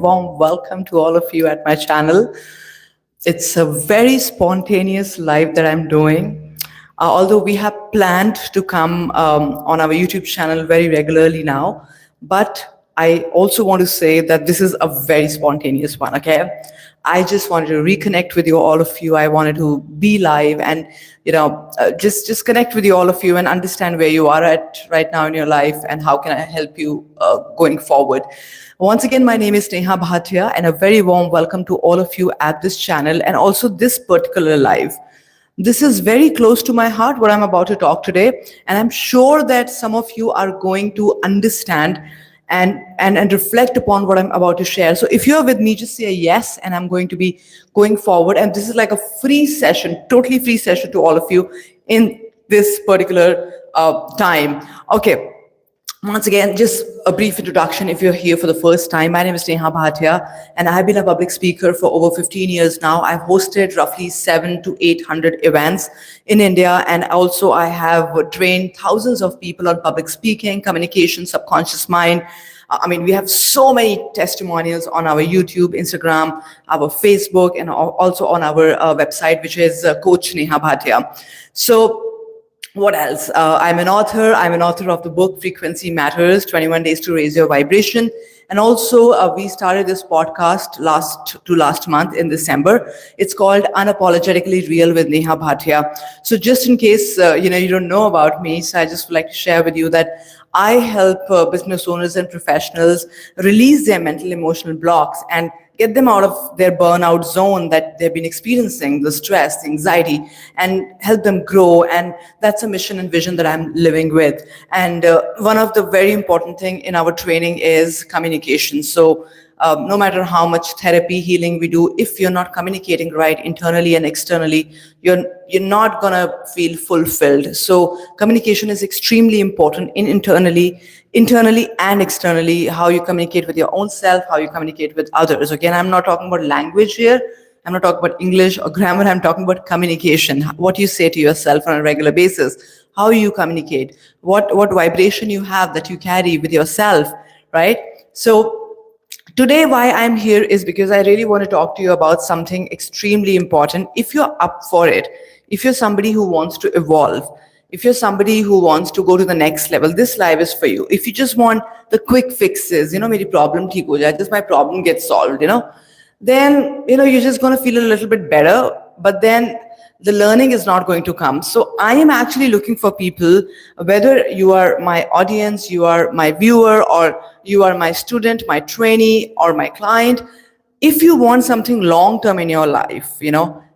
warm welcome to all of you at my channel. It's a very spontaneous live that I'm doing. Although we have planned to come on our YouTube channel very regularly now, but I also want to say that this is a very spontaneous one, okay? I just wanted to reconnect with you, all of you. I wanted to be live and, just connect with you, all of you, and understand where you are at right now in your life and how can I help you going forward. Once again, my name is Neha Bhatia, and a very warm welcome to all of you at this channel and also this particular live. This is very close to my heart, what I'm about to talk today, and I'm sure that some of you are going to understand and reflect upon what I'm about to share. So if you're with me, just say a yes, and I'm going to be going forward. And this is like a free session, totally free session to all of you in this particular time. Okay. Once again, just a brief introduction if you're here for the first time. My name is Neha Bhatia, and I've been a public speaker for over 15 years now. I've hosted roughly 700 to 800 events in India, and also I have trained thousands of people on public speaking, communication, subconscious mind. We have so many testimonials on our YouTube, Instagram, our Facebook, and also on our website, which is Coach Neha Bhatia. So, what else? I'm an author. I'm an author of the book Frequency Matters, 21 Days to Raise Your Vibration. And also, we started this podcast last month in December. It's called Unapologetically Real with Neha Bhatia. So just in case, you don't know about me, so I just would like to share with you that I help business owners and professionals release their mental, emotional blocks and get them out of their burnout zone that they've been experiencing, the stress, the anxiety, and help them grow. And that's a mission and vision that I'm living with. And one of the very important thing in our training is communication. So no matter how much therapy, healing we do, if you're not communicating right internally and externally, you're not gonna feel fulfilled. So communication is extremely important internally and externally, how you communicate with your own self, how you communicate with others. Again, I'm not talking about language here. I'm not talking about English or grammar. I'm talking about communication, what you say to yourself on a regular basis, how you communicate, what vibration you have that you carry with yourself, right? So today, why I'm here is because I really want to talk to you about something extremely important. If you're up for it, if you're somebody who wants to evolve, if you're somebody who wants to go to the next level, this live is for you. If you just want the quick fixes, my problem theek ho jaye, just my problem gets solved, then, you're just going to feel a little bit better, but then the learning is not going to come. So I am actually looking for people, whether you are my audience, you are my viewer, or you are my student, my trainee, or my client. If you want something long-term in your life,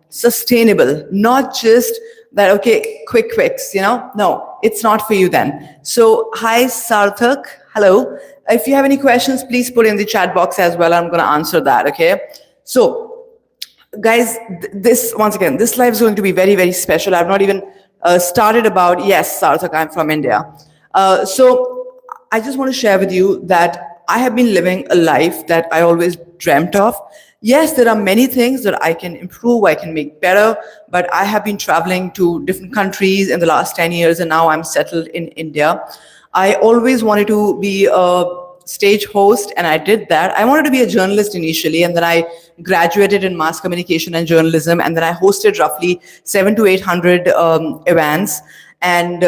sustainable, not just that, okay, quick fix, no, it's not for you then. So hi, Sarthak, hello. If you have any questions, please put in the chat box as well. I'm going to answer that, okay? So guys, this live is going to be very, very special. I've not even started about, yes, Sarthak, I'm from India. So I just want to share with you that I have been living a life that I always dreamt of. Yes, there are many things that I can improve, I can make better, but I have been traveling to different countries in the last 10 years, and now I'm settled in India. I always wanted to be a stage host, and I did that. I wanted to be a journalist initially, and then I graduated in mass communication and journalism, and then I hosted roughly 700 to 800 events, and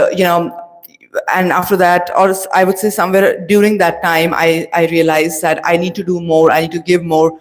and after that, or I would say somewhere during that time, I realized that I need to do more, I need to give more.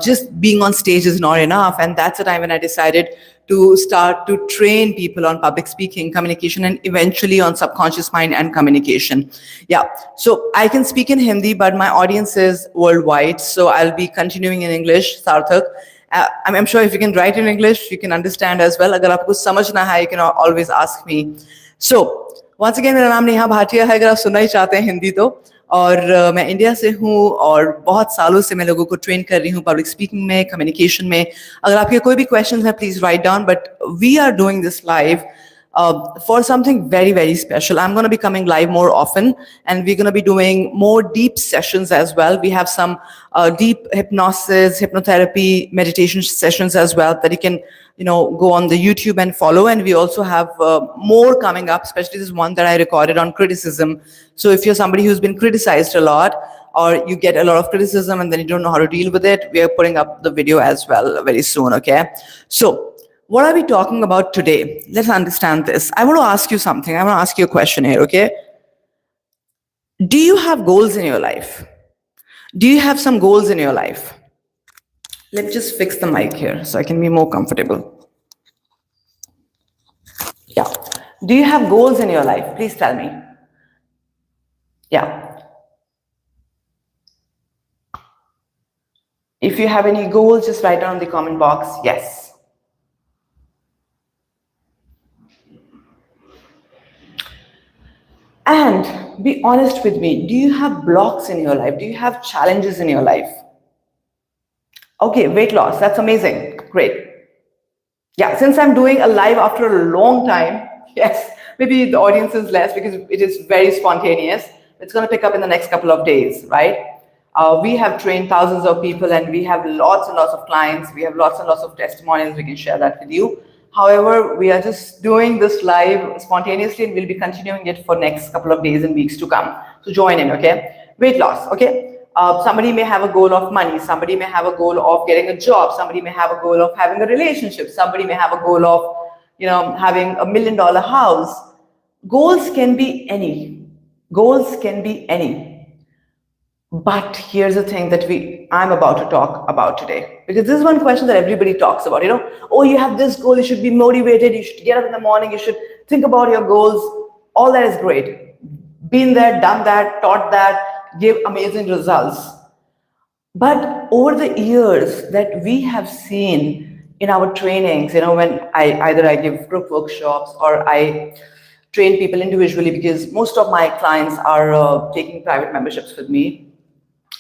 Just being on stage is not enough, and that's the time when I decided to start to train people on public speaking, communication, and eventually on subconscious mind and communication. Yeah, so I can speak in Hindi, but my audience is worldwide, so I'll be continuing in English, Sarthak. I'm sure if you can write in English, you can understand as well. Agar aapko samajhna hai, you can always ask me. So, once again, मेरा नाम नेहा भाटिया है. अगर आप सुनना ही चाहते हैं हिंदी तो, और मैं इंडिया से हूँ और बहुत सालों से मैं लोगों को ट्रेन कर रही हूँ पब्लिक स्पीकिंग में, कम्युनिकेशन में. अगर आपके कोई भी क्वेश्चंस हैं, please write down. But we are doing this live for something very, very special. I'm going to be coming live more often, and we're going to be doing more deep sessions as well. We have some deep hypnosis, hypnotherapy, meditation sessions as well that you can, go on the YouTube and follow. And we also have more coming up, especially this one that I recorded on criticism. So if you're somebody who's been criticized a lot, or you get a lot of criticism and then you don't know how to deal with it, we are putting up the video as well very soon, okay? So, what are we talking about today? Let's understand this. I want to ask you something. I want to ask you a question here, okay? Do you have goals in your life? Do you have some goals in your life? Let me just fix the mic here so I can be more comfortable. Yeah. Do you have goals in your life? Please tell me. Yeah. If you have any goals, just write down in the comment box, yes. And be honest with me, do you have blocks in your life? Do you have challenges in your life? Okay, weight loss, that's amazing. Great. Yeah, since I'm doing a live after a long time, yes, maybe the audience is less because it is very spontaneous. It's going to pick up in the next couple of days, right? We have trained thousands of people and we have lots and lots of clients. We have lots and lots of testimonials. We can share that with you. However, we are just doing this live spontaneously and we'll be continuing it for next couple of days and weeks to come. So join in, okay? Weight loss, okay? Somebody may have a goal of money, somebody may have a goal of getting a job, somebody may have a goal of having a relationship, somebody may have a goal of, having $1 million house. Goals can be any. Goals can be any. But here's the thing that I'm about to talk about today. Because this is one question that everybody talks about, oh, you have this goal, you should be motivated, you should get up in the morning, you should think about your goals. All that is great. Been there, done that, taught that, give amazing results. But over the years that we have seen in our trainings, when I give group workshops or I train people individually, because most of my clients are taking private memberships with me.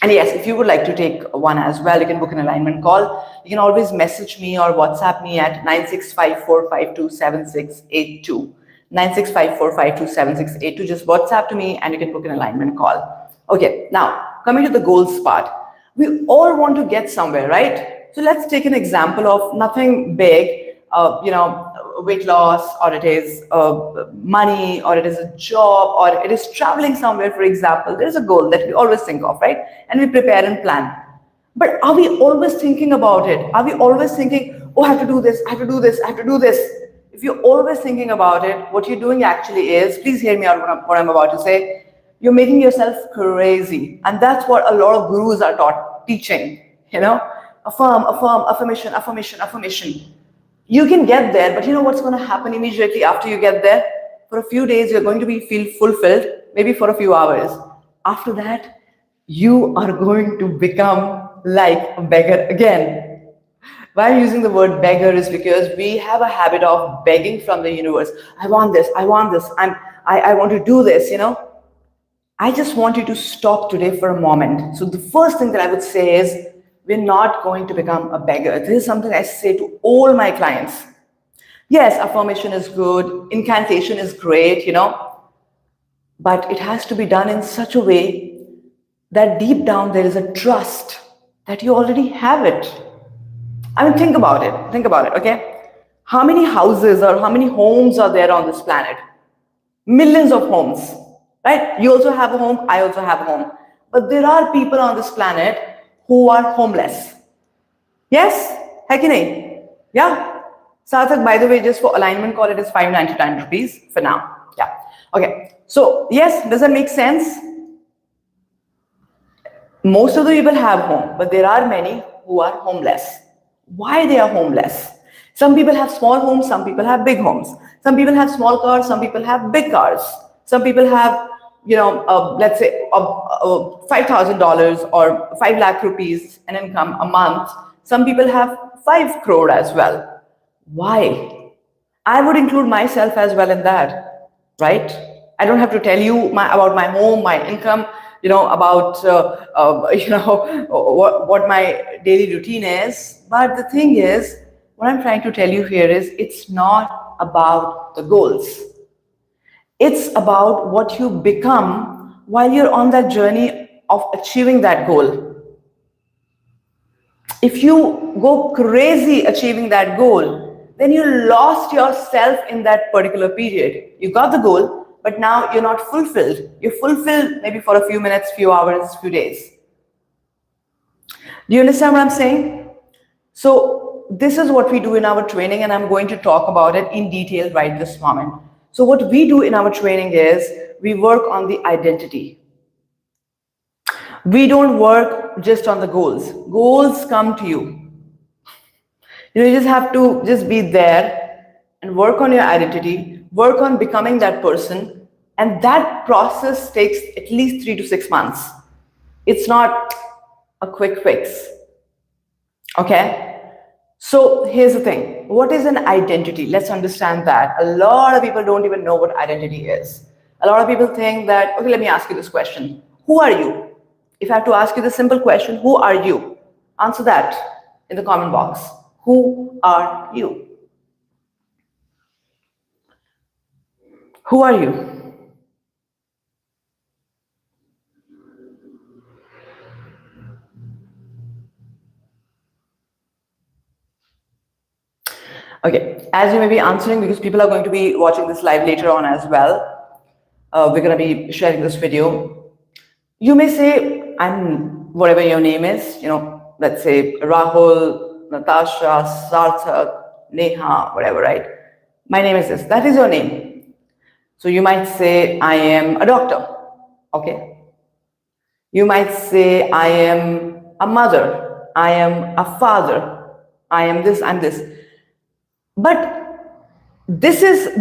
And yes, if you would like to take one as well, you can book an alignment call. You can always message me or WhatsApp me at 9654527682. 9654527682. Just WhatsApp to me and you can book an alignment call. Okay, now coming to the goals part. We all want to get somewhere, right? So let's take an example of nothing big, weight loss, or it is money, or it is a job, or it is traveling somewhere, for example. There's a goal that we always think of, right? And we prepare and plan. But are we always thinking about it? Are we always thinking, oh, I have to do this, I have to do this, I have to do this? If you're always thinking about it, what you're doing actually is, please hear me out what I'm about to say, you're making yourself crazy. And that's what a lot of gurus are teaching, affirm, affirmation, affirmation, affirmation. You can get there, but you know what's going to happen immediately after you get there? For a few days, you're going to feel fulfilled, maybe for a few hours. After that, you are going to become like a beggar again. Why I'm using the word beggar is because we have a habit of begging from the universe. I want this, I want this, I want to do this, I just want you to stop today for a moment. So the first thing that I would say is, we're not going to become a beggar. This is something I say to all my clients. Yes, affirmation is good, incantation is great, but it has to be done in such a way that deep down there is a trust that you already have it. I mean, think about it, okay? How many houses or how many homes are there on this planet? Millions of homes, right? You also have a home, I also have a home. But there are people on this planet who are homeless. Yes? Hai ki nahi? Yeah? Sarthak, by the way, just for alignment call, it is 599 rupees for now. Yeah. Okay. So, yes, does that make sense? Most of the people have home, but there are many who are homeless. Why they are homeless? Some people have small homes, some people have big homes. Some people have small cars, some people have big cars. Some people have, let's say, $5,000 or 5 lakh rupees an income a month. Some people have 5 crore as well. Why? I would include myself as well in that, right? I don't have to tell you about my home, my income, about what my daily routine is. But the thing is, what I'm trying to tell you here is, it's not about the goals. It's about what you become while you're on that journey of achieving that goal. If you go crazy achieving that goal, then you lost yourself in that particular period. You got the goal, but now you're not fulfilled. You're fulfilled maybe for a few minutes, few hours, few days. Do you understand what I'm saying? So this is what we do in our training, and I'm going to talk about it in detail right this moment. So what we do in our training is we work on the identity. We don't work just on the goals. Goals come to you. You just have to just be there and work on your identity, work on becoming that person, and that process takes at least 3 to 6 months. It's not a quick fix. Okay? So here's the thing. What is an identity? Let's understand that. A lot of people don't even know what identity is. A lot of people think that, okay, let me ask you this question. Who are you? If I have to ask you the simple question, who are you? Answer that in the comment box. Who are you? Who are you? Okay, as you may be answering, because people are going to be watching this live later on as well, we're going to be sharing this video. You may say, I'm whatever your name is, let's say Rahul, Natasha, Sarthak, Neha, whatever, right? My name is this. That is your name. So you might say, I am a doctor. Okay. You might say, I am a mother. I am a father. I am this, I'm this. But this is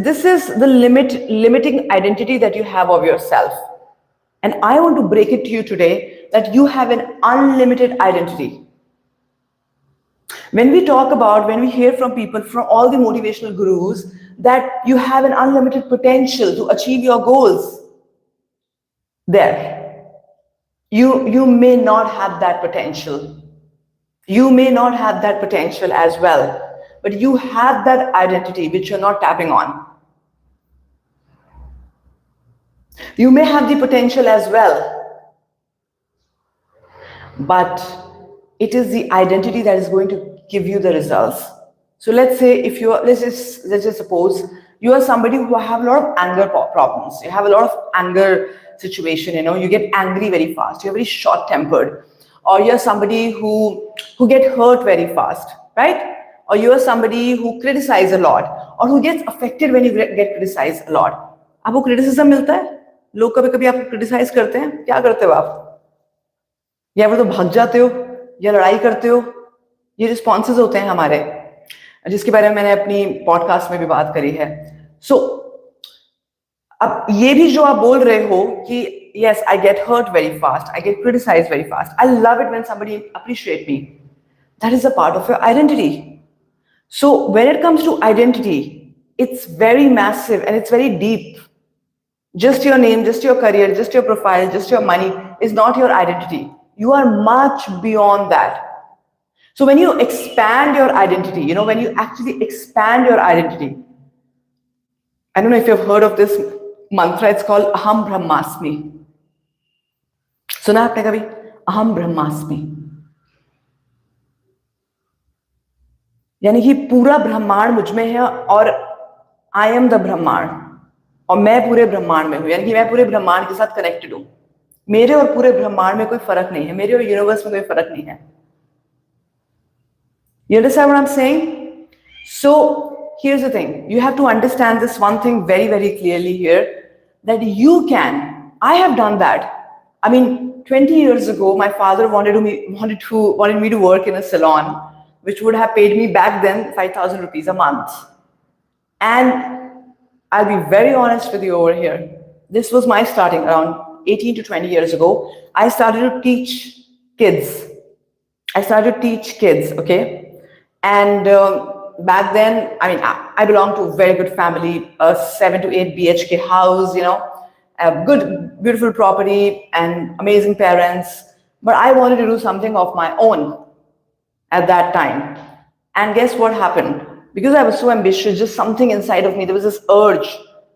the limiting identity that you have of yourself. And I want to break it to you today that you have an unlimited identity. When we hear from people, from all the motivational gurus, that you have an unlimited potential to achieve your goals, there, you may not have that potential. You may not have that potential as well, but you have that identity which you're not tapping on. You may have the potential as well, but it is the identity that is going to give you the results. So let's say if you are, let's just suppose you are somebody who have a lot of anger problems. You have a lot of anger situation, you get angry very fast. You're very short-tempered. Or you're somebody who get hurt very fast, right? Or you're somebody who criticize a lot, or who gets affected when you get criticized a lot. आपको criticism मिलता है? लोग कभी कभी आपको criticize करते हैं, क्या करते हो आप? या फिर तो भाग जाते हो या लड़ाई करते हो? ये रिस्पॉन्सेज होते हैं हमारे, जिसके बारे में मैंने अपनी पॉडकास्ट में भी बात करी है. सो अब ये भी जो आप बोल रहे हो कि yes, I get hurt very fast, I get criticized very fast, I love it when somebody appreciate me, that is a part of your identity. So when it comes to identity, it's very massive and it's very deep. Just your name, just your career, just your profile, just your money is not your identity. You are much beyond that. So when you expand your identity, when you actually expand your identity, I don't know if you've heard of this mantra, it's called Aham Brahmasmi. सुना आपने कभी? Aham Brahmasmi. यानी कि पूरा ब्रह्मांड मुझ में है और I am the ब्रह्मांड, और मैं पूरे ब्रह्मांड में हूं, यानी कि मैं पूरे ब्रह्मांड के साथ कनेक्टेड हूं. मेरे और पूरे ब्रह्मांड में कोई फर्क नहीं है, मेरे और यूनिवर्स में कोई फर्क नहीं है. You understand what I'm saying? So here's the thing. You have to understand this one thing very, very clearly here, that you can. I have done that. I mean, 20 years ago, my father wanted me to work in a salon, which would have paid me back then 5,000 rupees a month. And I'll be very honest with you over here. This was my starting around 18 to 20 years ago. I started to teach kids. Okay? And back then, I mean, I belonged to a very good family, a 7 to 8 BHK house, a good, beautiful property and amazing parents. But I wanted to do something of my own at that time. And guess what happened? Because I was so ambitious, just something inside of me, there was this urge.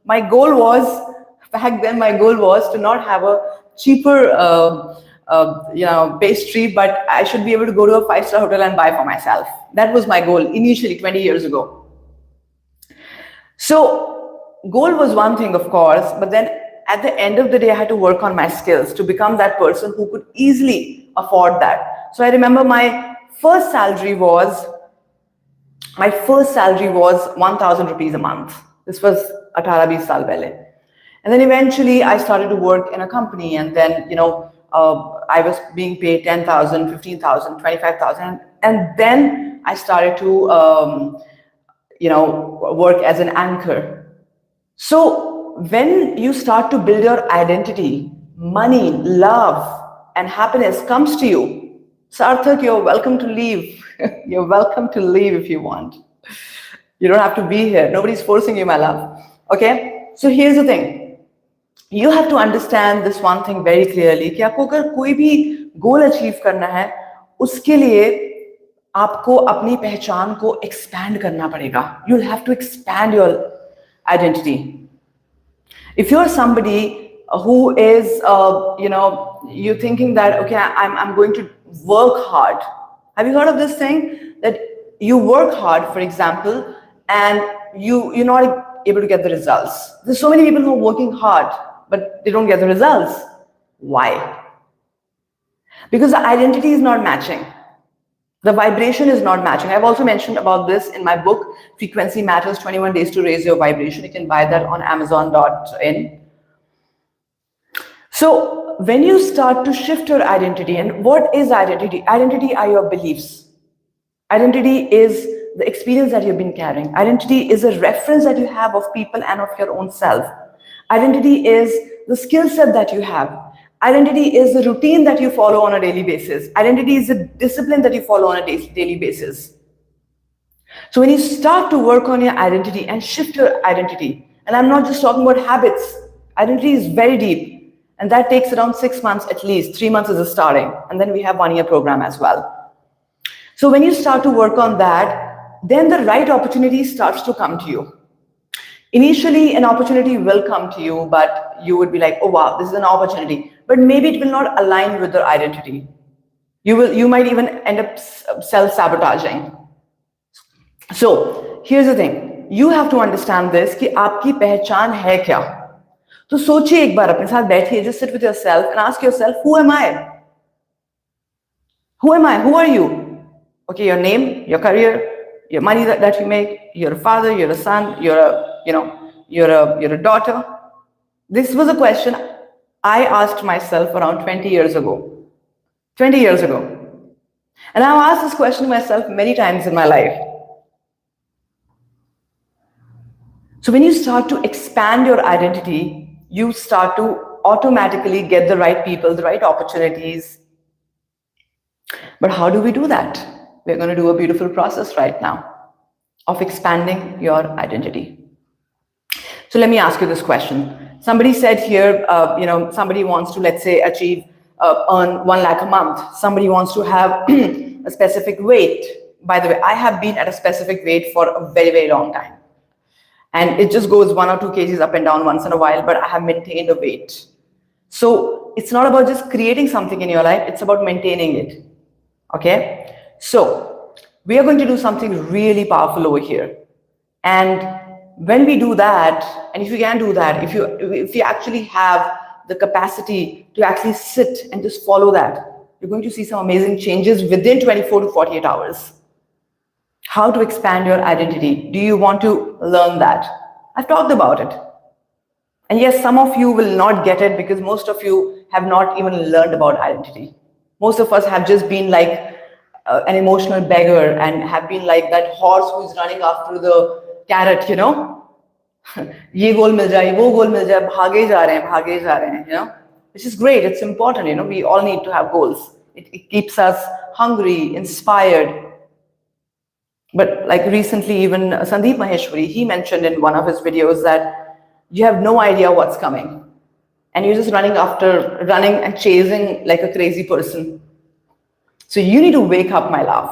My goal was, back then, to not have a cheaper pastry, but I should be able to go to a 5-star hotel and buy for myself. That was my goal initially 20 years ago. So goal was one thing, of course, but then at the end of the day, I had to work on my skills to become that person who could easily afford that. So I remember first salary was my first salary was 1,000 rupees a month. This was 18 20 saal pehle. And then eventually I started to work in a company, and then, I was being paid 10,000, 15,000, 25,000. And then I started to, work as an anchor. So when you start to build your identity, money, love, and happiness comes to you. Sarthak, you're welcome to leave. You're welcome to leave if you want. You don't have to be here. Nobody's forcing you, my love. Okay? So here's the thing. You have to understand this one thing very clearly कि आपको अगर कोई भी goal achieve करना है, उसके लिए आपको अपनी पहचान को expand करना पड़ेगा. You'll have to expand your identity. If you're somebody who is, you're thinking that, okay, I'm going to work hard. Have you heard of this thing? That you work hard, for example, and you're not able to get the results. There's so many people who are working hard, but they don't get the results. Why? Because the identity is not matching. The vibration is not matching. I've also mentioned about this in my book, Frequency Matters, 21 Days to Raise Your Vibration. You can buy that on Amazon.in. So when you start to shift your identity, and what is identity? Identity are your beliefs. Identity is the experience that you've been carrying. Identity is a reference that you have of people and of your own self. Identity is the skill set that you have. Identity is the routine that you follow on a daily basis. Identity is the discipline that you follow on a daily basis. So when you start to work on your identity and shift your identity, and I'm not just talking about habits, identity is very deep, and that takes around 6 months at least. 3 months is the starting, and then we have 1 year program as well. So when you start to work on that, then the right opportunity starts to come to you. Initially, an opportunity will come to you, but you would be like, oh wow, this is an opportunity. But maybe it will not align with your identity. You might even end up self-sabotaging. So here's the thing. You have to understand this कि आपकी पहचान है क्या? तो सोचिए एक बार अपने साथ बैठिए, just sit with yourself and ask yourself, who am I? Who am I? Who are you? Okay, your name, your career, your money that you make, you're a father, you're a son, you're a daughter. This was a question I asked myself around 20 years ago. 20 years ago. And I've asked this question myself many times in my life. So when you start to expand your identity, you start to automatically get the right people, the right opportunities. But how do we do that? We're going to do a beautiful process right now of expanding your identity. So let me ask you this question. Somebody said here, somebody wants to, let's say, earn 1 lakh a month. Somebody wants to have a specific weight. By the way, I have been at a specific weight for a very, very long time. And it just goes 1 or 2 kgs up and down once in a while, but I have maintained a weight. So it's not about just creating something in your life, it's about maintaining it. Okay? So we are going to do something really powerful over here. And when we do that, and if you can do that, if you actually have the capacity to actually sit and just follow that, you're going to see some amazing changes within 24 to 48 hours. How to expand your identity. Do you want to learn that? I've talked about it. And yes, some of you will not get it because most of you have not even learned about identity. Most of us have just been like an emotional beggar and have been like that horse who's running after the carrot, ये गोल मिल जाए, वो गोल मिल जाए, भागे जा रहे हैं, which is great. It's important, we all need to have goals. It keeps us hungry, inspired. But like recently, even Sandeep Maheshwari, he mentioned in one of his videos that you have no idea what's coming. And you're just running and chasing like a crazy person. So you need to wake up, my love.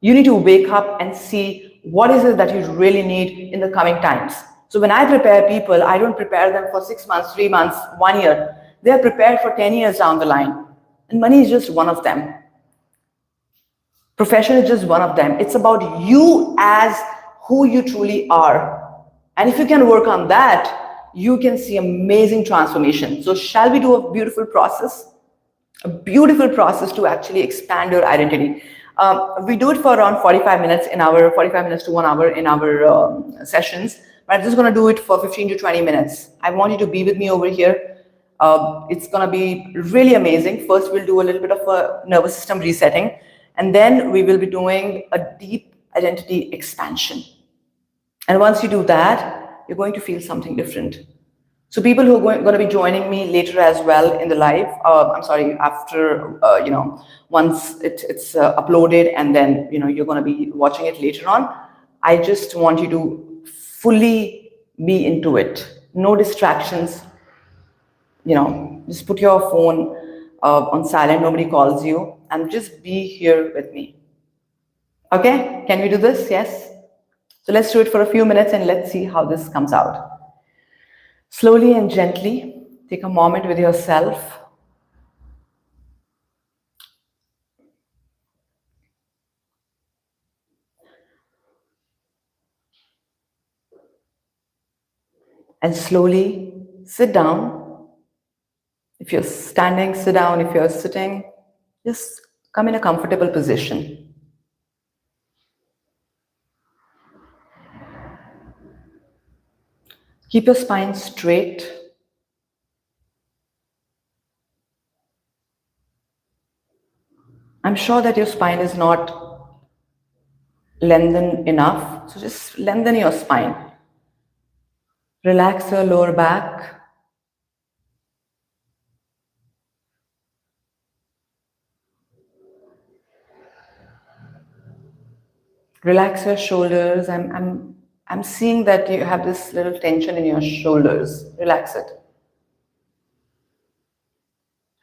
You need to wake up and see what is it that you really need in the coming times. So when I prepare people, I don't prepare them for 6 months, 3 months, 1 year. They are prepared for 10 years down the line. And money is just one of them. Profession is just one of them. It's about you as who you truly are. And if you can work on that, you can see amazing transformation. So, shall we do a beautiful process? A beautiful process to actually expand your identity. We do it for around 45 minutes in our 45 minutes to 1 hour in our sessions, but I'm just going to do it for 15 to 20 minutes. I want you to be with me over here. It's going to be really amazing. First, we'll do a little bit of a nervous system resetting, and then we will be doing a deep identity expansion. And once you do that, you're going to feel something different. So people who are going to be joining me later as well in the live, I'm sorry, after, once it's uploaded and then, you're going to be watching it later on, I just want you to fully be into it. No distractions, just put your phone on silent, nobody calls you, and just be here with me. Okay, can we do this? Yes? So let's do it for a few minutes and let's see how this comes out. Slowly and gently, take a moment with yourself. And slowly sit down. If you're standing, sit down. If you're sitting, just come in a comfortable position. Keep your spine straight. I'm sure that your spine is not lengthened enough, so just lengthen your spine. Relax your lower back. Relax your shoulders. I'm seeing that you have this little tension in your shoulders. Relax it.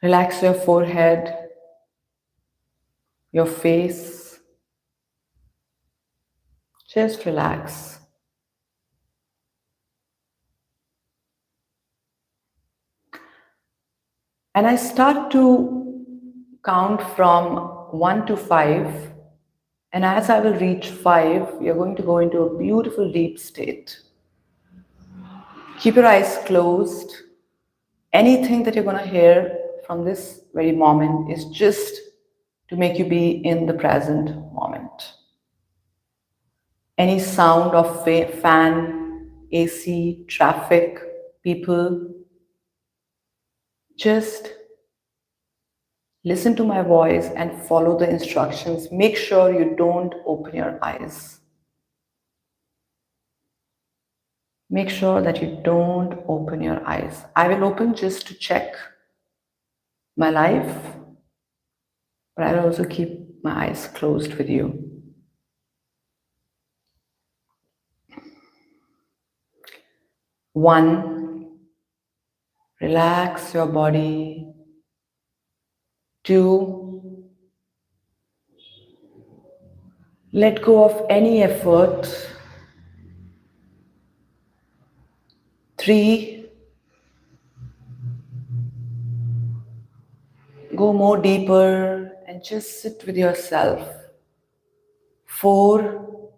Relax your forehead, your face. Just relax. And I start to count from 1 to 5. And as I will reach 5, you're going to go into a beautiful deep state. Keep your eyes closed. Anything that you're going to hear from this very moment is just to make you be in the present moment. Any sound of fan, AC, traffic, people, just listen to my voice and follow the instructions. Make sure you don't open your eyes. Make sure that you don't open your eyes. I will open just to check my life, but I will also keep my eyes closed with you. 1, relax your body. 2, let go of any effort. 3, go more deeper and just sit with yourself. 4,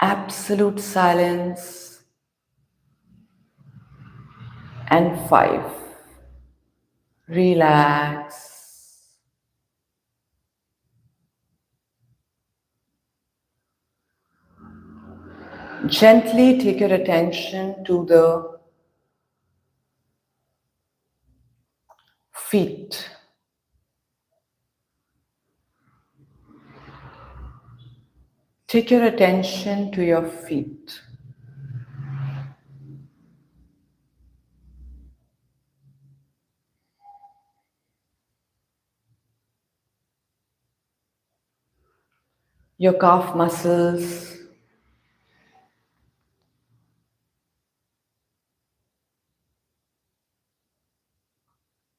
absolute silence. And 5, relax. Gently take your attention to the feet. Take your attention to your feet. Your calf muscles,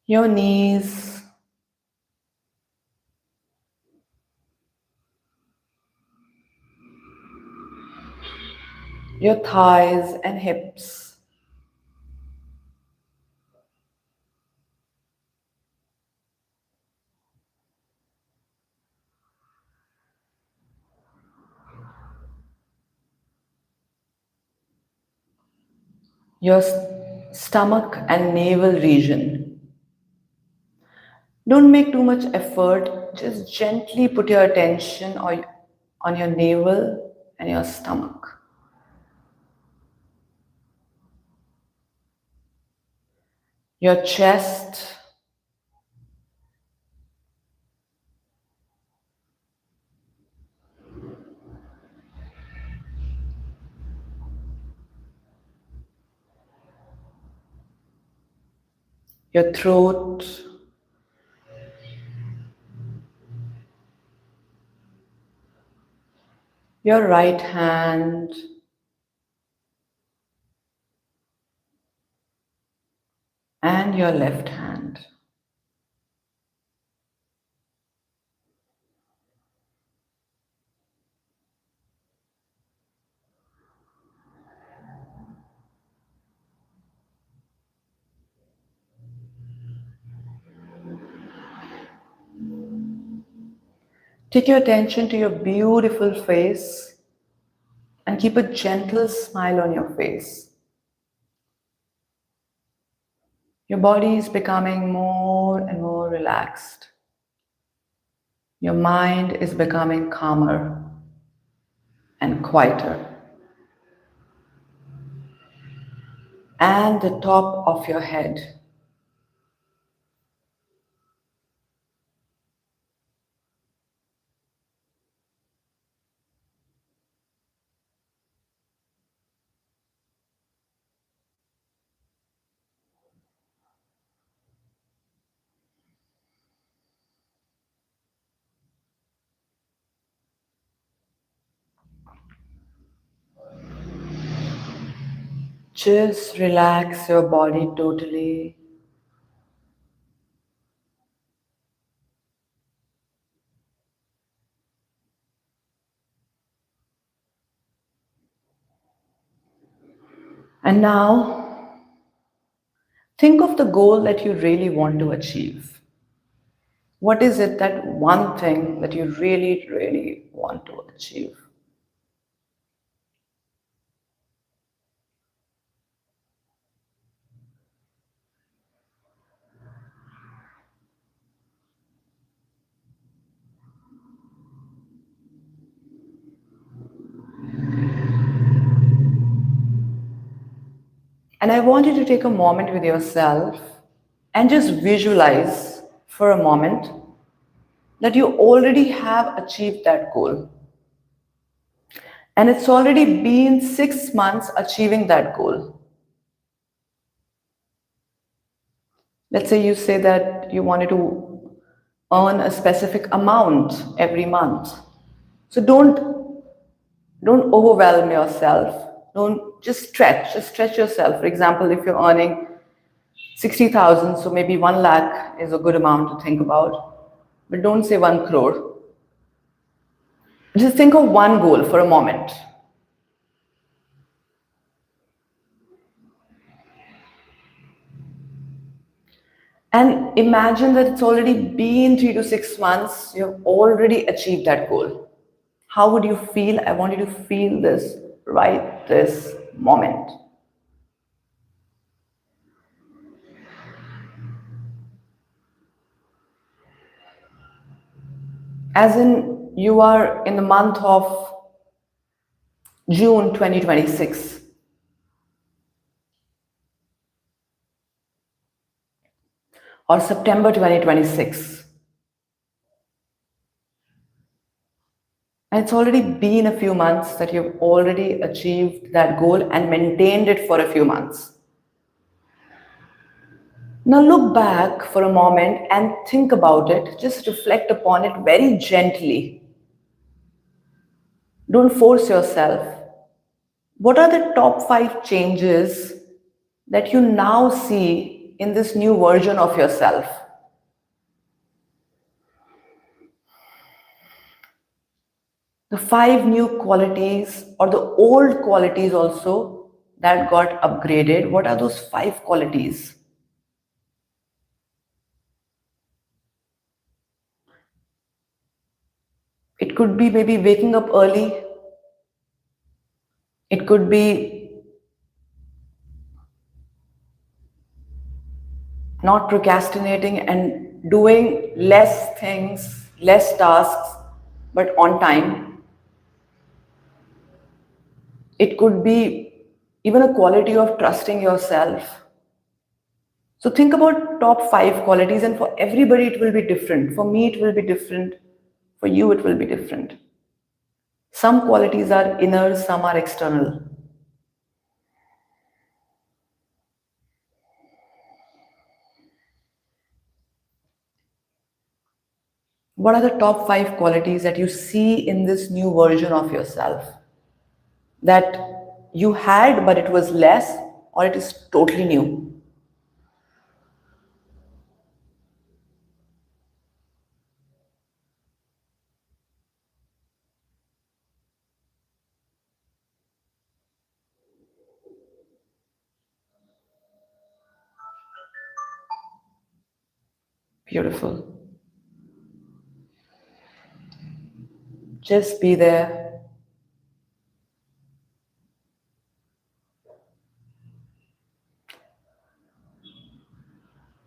your knees, your thighs and hips. your stomach and navel region. Don't make too much effort, just gently put your attention on your navel and your stomach. Your chest, your throat, your right hand, and your left hand. Take your attention to your beautiful face and keep a gentle smile on your face. Your body is becoming more and more relaxed. Your mind is becoming calmer and quieter. And the top of your head. Just relax your body totally. And now, think of the goal that you really want to achieve. What is it, that one thing that you really, really want to achieve? And I want you to take a moment with yourself and just visualize for a moment that you already have achieved that goal. And it's already been 6 months achieving that goal. Let's say you say that you wanted to earn a specific amount every month. So don't overwhelm yourself. Don't just stretch yourself. For example, if you're earning 60,000, so maybe 1 lakh is a good amount to think about. But don't say 1 crore. Just think of one goal for a moment. And imagine that it's already been 3 to 6 months, you've already achieved that goal. How would you feel? I want you to feel this right this moment. As in, you are in the month of June 2026 or September 2026. And it's already been a few months that you've already achieved that goal and maintained it for a few months. Now look back for a moment and think about it. Just reflect upon it very gently. Don't force yourself. What are the top 5 changes that you now see in this new version of yourself? The 5 new qualities or the old qualities also that got upgraded. What are those 5 qualities? It could be maybe waking up early. It could be not procrastinating and doing less things, less tasks, but on time. It could be even a quality of trusting yourself. So think about top five qualities, and for everybody, it will be different. For me, it will be different. For you, it will be different. Some qualities are inner, some are external. What are the top five qualities that you see in this new version of yourself that you had but it was less, or it is totally new? Beautiful. Just be there.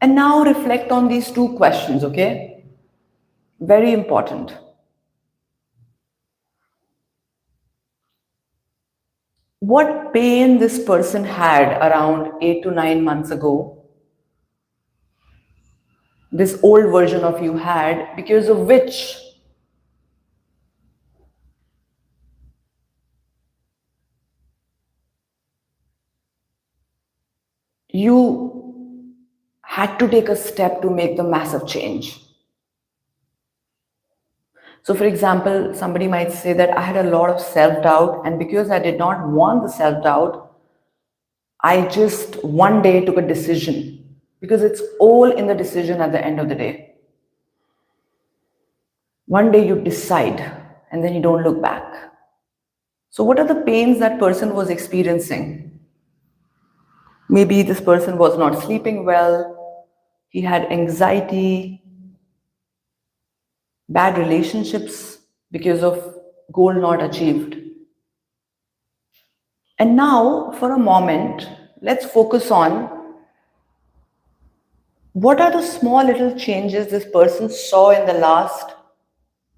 And now reflect on these two questions, okay? Very important. What pain this person had around 8 to 9 months ago, this old version of you had, because of which you had to take a step to make the massive change. So, for example, somebody might say that I had a lot of self doubt, and because I did not want the self doubt, I just one day took a decision, because it's all in the decision at the end of the day. One day you decide and then you don't look back. So, what are the pains that person was experiencing? Maybe this person was not sleeping well, he had anxiety, bad relationships because of goal not achieved. And now, for a moment, let's focus on what are the small little changes this person saw in the last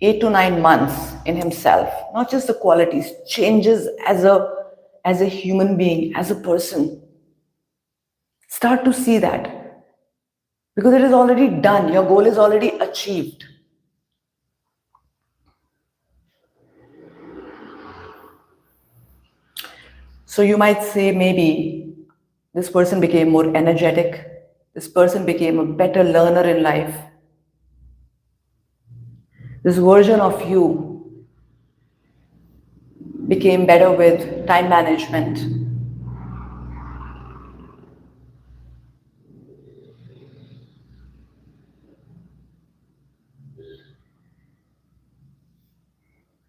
8 to 9 months in himself, not just the qualities, changes as a human being, as a person. Start to see that because it is already done, your goal is already achieved. So you might say maybe this person became more energetic, this person became a better learner in life, this version of you became better with time management.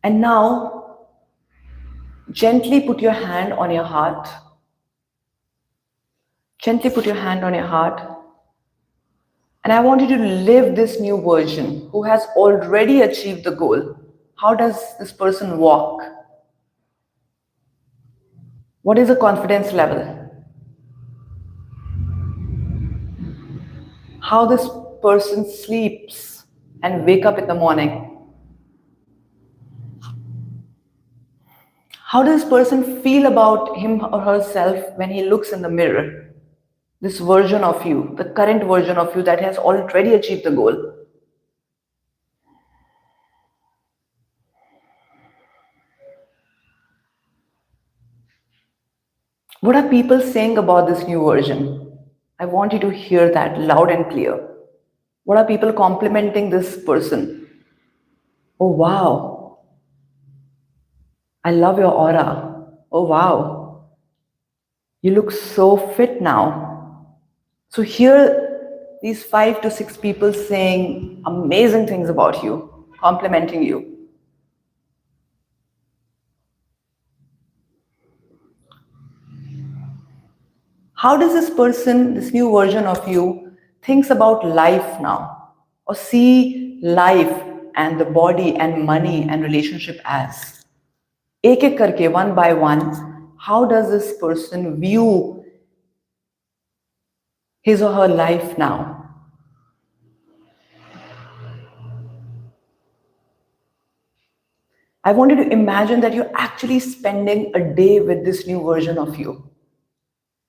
And now, gently put your hand on your heart. Gently put your hand on your heart. And I want you to live this new version who has already achieved the goal. How does this person walk? What is the confidence level? How this person sleeps and wake up in the morning? How does this person feel about him or herself when he looks in the mirror? This version of you, the current version of you that has already achieved the goal. What are people saying about this new version? I want you to hear that loud and clear. What are people complimenting this person? Oh wow, I love your aura. Oh wow, you look so fit now. So hear these 5 to 6 people saying amazing things about you, complimenting you. How does this person, this new version of you, thinks about life now, or see life and the body and money and relationship as? एक एक करके, one by one, how does this person view his or her life now. I want you to imagine that you're actually spending a day with this new version of you.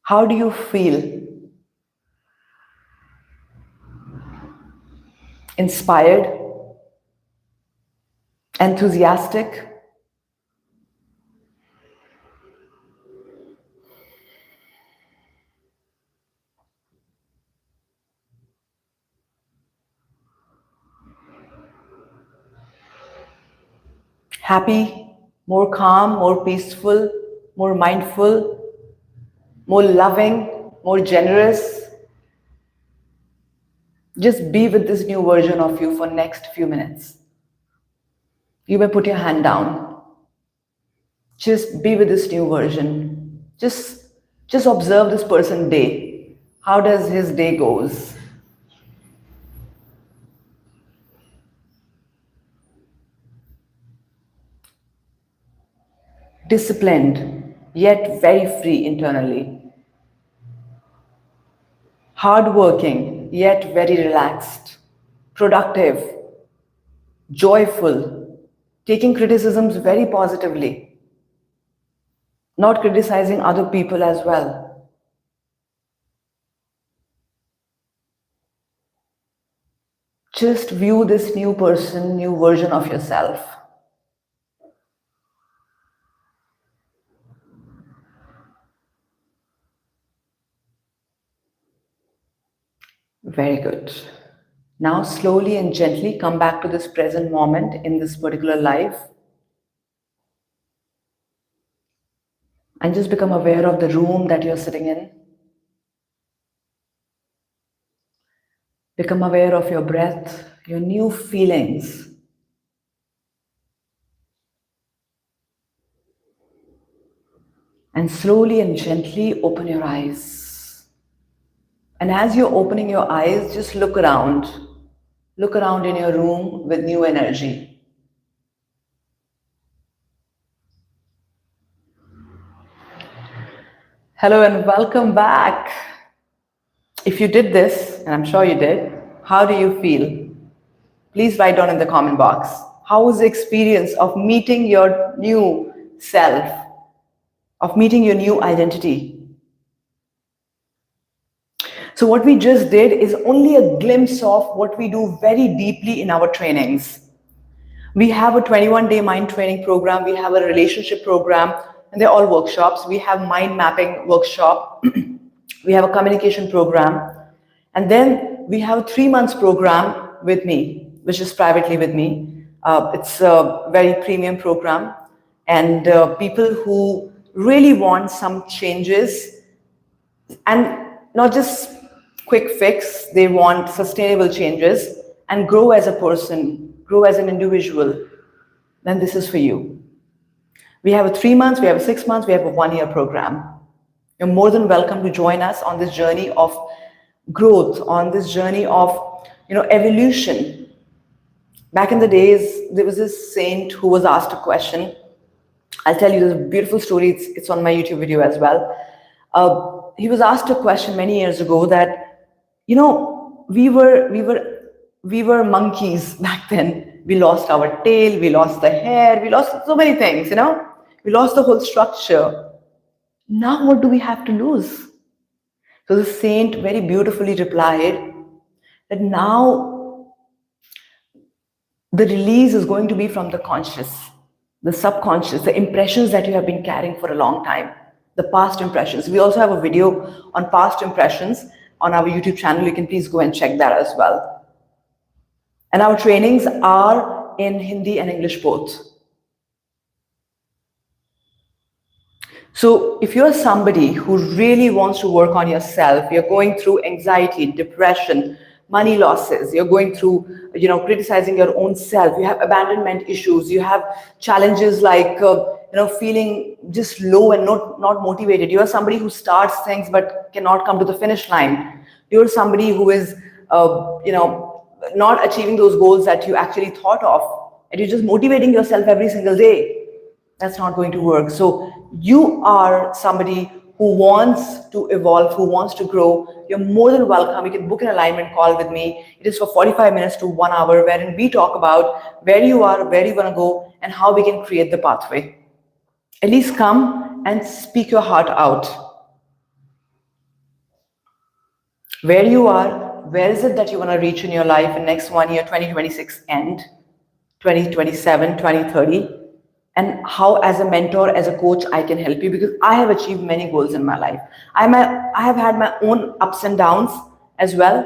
How do you feel? Inspired? Enthusiastic? Happy? More calm? More peaceful? More mindful? More loving? More generous? Just be with this new version of you for next few minutes. You may put your hand down. Just be with this new version. Just observe this person day. How does his day goes? Disciplined, yet very free internally. Hardworking, yet very relaxed. Productive, joyful, taking criticisms very positively, not criticizing other people as well. Just view this new person, new version of yourself. Very good. Now, slowly and gently come back to this present moment in this particular life and just become aware of the room that you're sitting in. Become aware of your breath, your new feelings. And slowly and gently open your eyes. And as you're opening your eyes, just look around. Look around in your room with new energy. Hello and welcome back. If you did this, and I'm sure you did, how do you feel? Please write down in the comment box. How was the experience of meeting your new self, of meeting your new identity? So what we just did is only a glimpse of what we do very deeply in our trainings. We have a 21-day mind training program. We have a relationship program, and they're all workshops. We have mind mapping workshop. We have a communication program. And then we have a 3 months program with me, which is privately with me. It's a very premium program. And people who really want some changes and not just quick fix, they want sustainable changes and grow as a person, grow as an individual, then this is for you. We have a 3 months, we have a 6 months, we have a 1 year program. You're more than welcome to join us on this journey of growth, on this journey of evolution. Back in the days, there was this saint who was asked a question. I'll tell you this beautiful story. It's on my YouTube video as well. He was asked a question many years ago that, we were monkeys back then. We lost our tail, we lost the hair, we lost so many things, we lost the whole structure. Now what do we have to lose? So the saint very beautifully replied that now the release is going to be from the conscious, the subconscious, the impressions that you have been carrying for a long time, the past impressions. We also have a video on past impressions on our YouTube channel. You can please go and check that as well. And our trainings are in Hindi and English both. So if you're somebody who really wants to work on yourself, you're going through anxiety, depression, money losses, you're going through, criticizing your own self, you have abandonment issues, you have challenges like, feeling just low and not motivated. You're somebody who starts things but cannot come to the finish line. You're somebody who is, not achieving those goals that you actually thought of, and you're just motivating yourself every single day. That's not going to work. So you are somebody who wants to evolve, who wants to grow, you're more than welcome. You can book an alignment call with me. It is for 45 minutes to 1 hour, wherein we talk about where you are, where you want to go, and how we can create the pathway. At least come and speak your heart out. Where you are, where is it that you want to reach in your life in next 1 year, 2026 end, 2027, 2030, and how as a mentor, as a coach, I can help you, because I have achieved many goals in my life. I have had my own ups and downs as well,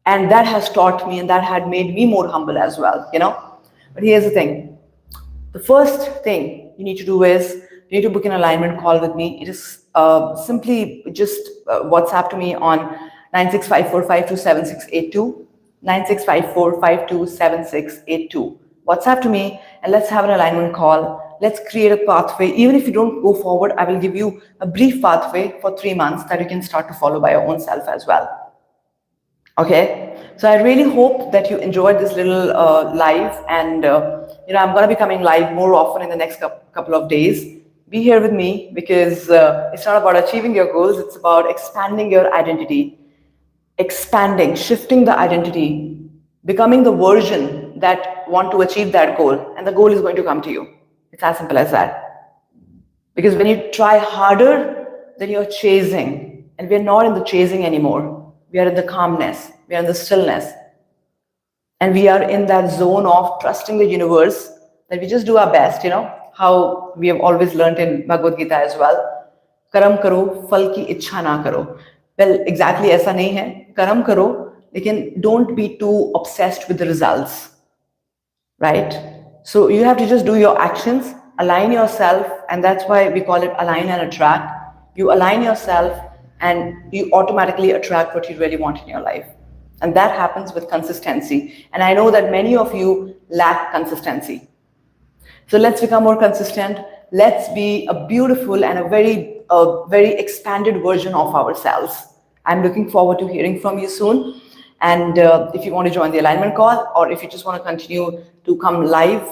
and that has taught me and that had made me more humble as well, you know. But here's the thing. The first thing you need to do is you need to book an alignment call with me. It is simply just WhatsApp to me on 9654527682, 9654527682. WhatsApp to me and let's have an alignment call. Let's create a pathway. Even if you don't go forward, I will give you a brief pathway for 3 months that you can start to follow by your own self as well. Okay, so I really hope that you enjoyed this little live, and I'm going to be coming live more often in the next couple of days. Be here with me, because it's not about achieving your goals, it's about expanding your identity, expanding, shifting the identity, becoming the version that want to achieve that goal, and the goal is going to come to you. It's as simple as that. Because when you try harder, then you're chasing, and we're not in the chasing anymore. We are in the calmness, we are in the stillness, and we are in that zone of trusting the universe, that we just do our best, how we have always learned in Bhagavad Gita as well. Karam karo, fal ki ichha na karo. Well, exactly aisa nahi hai. Karam karo, lekin don't be too obsessed with the results, right? So you have to just do your actions, align yourself, and that's why we call it align and attract. You align yourself and you automatically attract what you really want in your life. And that happens with consistency. And I know that many of you lack consistency. So let's become more consistent. Let's be a beautiful and a very expanded version of ourselves. I'm looking forward to hearing from you soon. And if you want to join the alignment call, or if you just want to continue to come live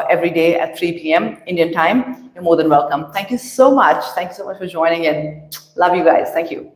every day at 3 p.m. Indian time, you're more than welcome. Thank you so much. Thank you so much for joining in. Love you guys. Thank you.